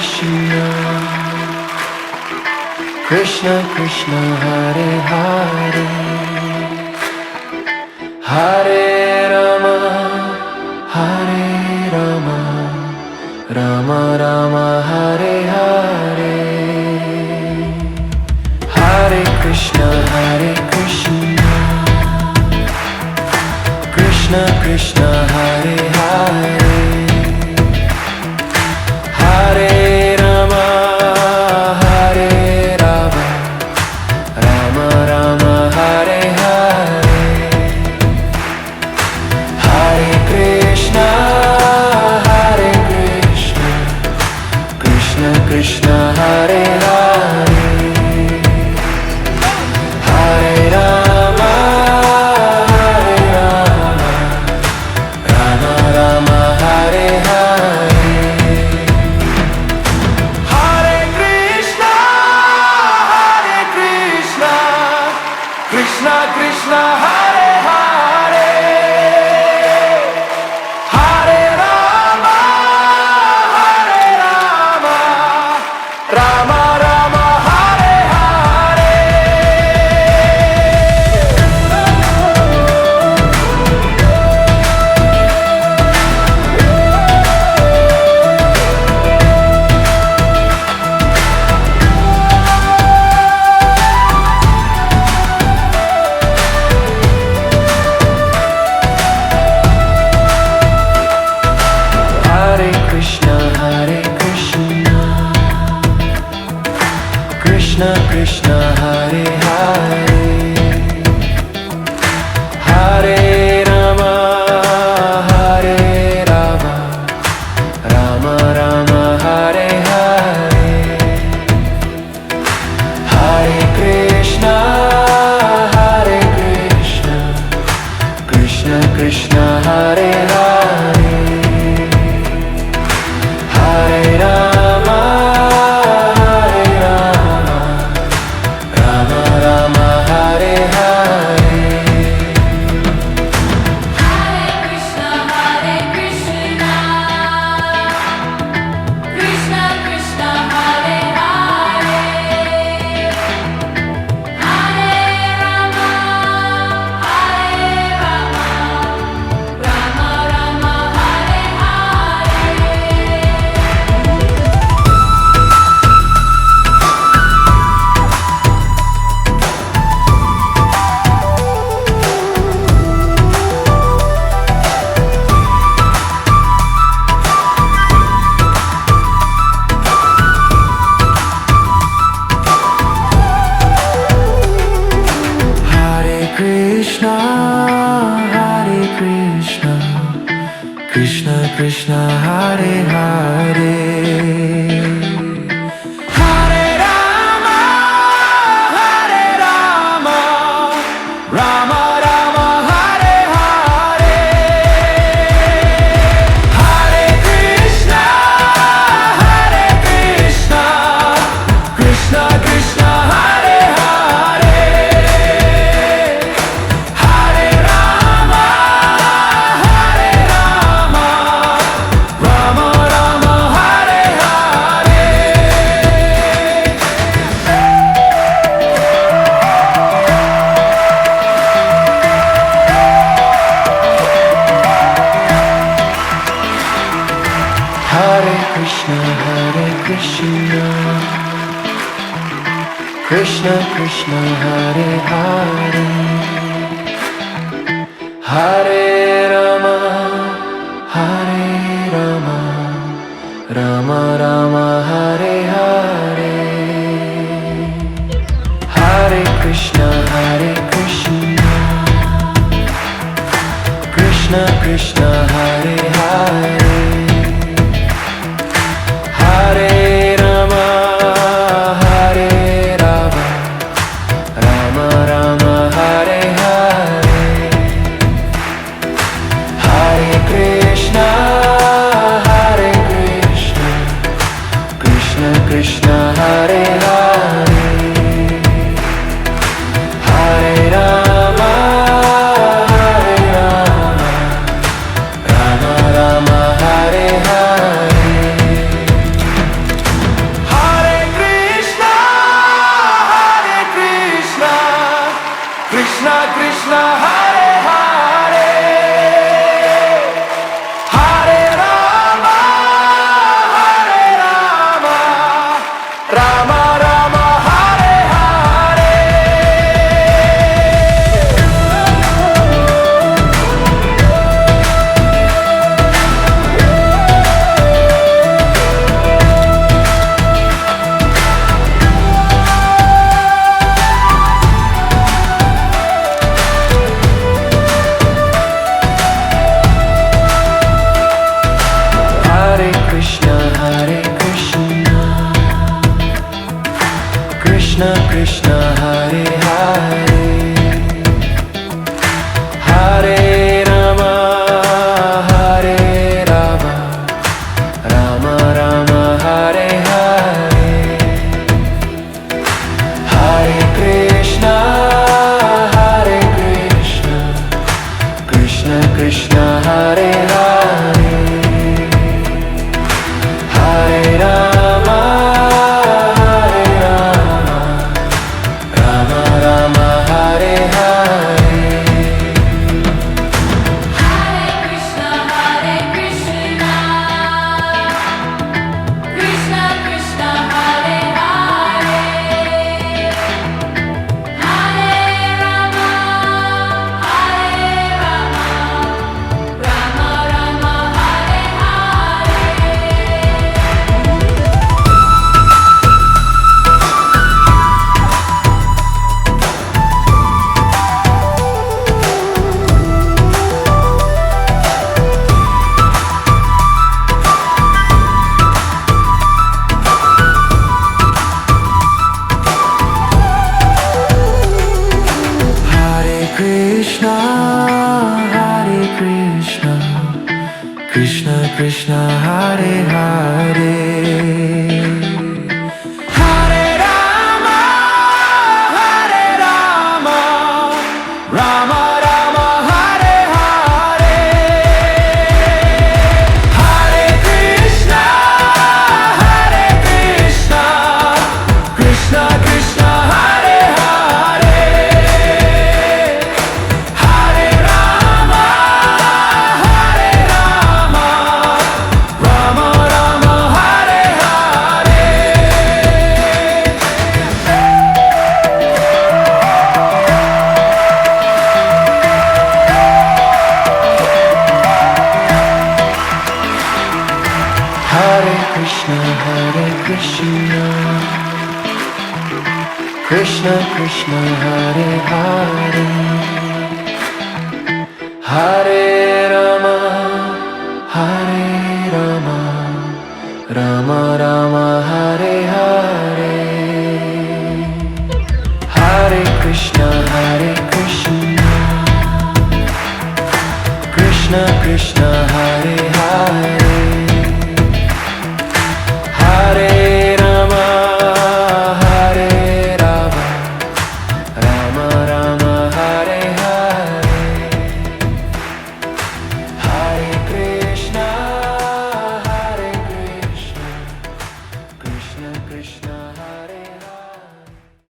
Krishna, Krishna Krishna Hare Hare, Hare Rama, Hare Rama, Rama Rama Hare Hare, Hare Krishna, Krishna Krishna Hare Hare, Hare Rama, Hare Rama, Rama Rama Hare Hare, Hare Krishna, Krishna Krishna Hare Hare, Hare Rama, Rama Rama Hare Hare, Hare Krishna, Krishna Krishna Hare Hare, Hare Rama, Rama Rama Hare Hare. Hare Krishna, Krishna Krishna Hare Hare, Hare Rama, Rama Rama Hare Hare, Hare Krishna, Krishna Krishna Hare Hare, Hare Rama, Rama Rama Hare Hare, Hare Krishna, Krishna Krishna Hare Hare, Hare Rama, Rama Rama Hare Hare. Hare Krishna, Krishna Krishna Hare Hare, Hare Rama, Rama Rama Hare Hare, Hare Krishna, Krishna Krishna Hare Hare, Hare Rama, Rama Rama Hare Hare. Hare Krishna, Krishna Krishna Hare Hare, Hare Rama, Rama Rama Hare Hare, Hare Krishna, Krishna Krishna Hare Hare, Hare Rama, Rama Rama Hare Hare, Hare Krishna, Krishna Krishna Hare Hare, Hare Rama, Rama Rama Hare Hare. Krishna Hare Hare Hare Rama Hare Rama Rama Rama Hare Hare Hare Krishna Krishna Krishna Hare Hare Hare Rama Hare Rama Rama Rama Hare Hare Hare Krishna Krishna Krishna Hare Hare Hare Rama Rama Rama Hare Hare Hare Krishna Hare Krishna Krishna Krishna Hare Hare Hare Rama Rama Rama Hare Hare Krishna Krishna Krishna Hare Hare Hare Rama Rama Rama Hare Hare Hare Krishna Krishna Krishna Hare Hare Hare Rama Rama Rama Hare Hare Hare Krishna Krishna Krishna Hare Hare Hare Rama Rama Rama Hare Hare Hare Krishna Krishna Krishna Hare Hare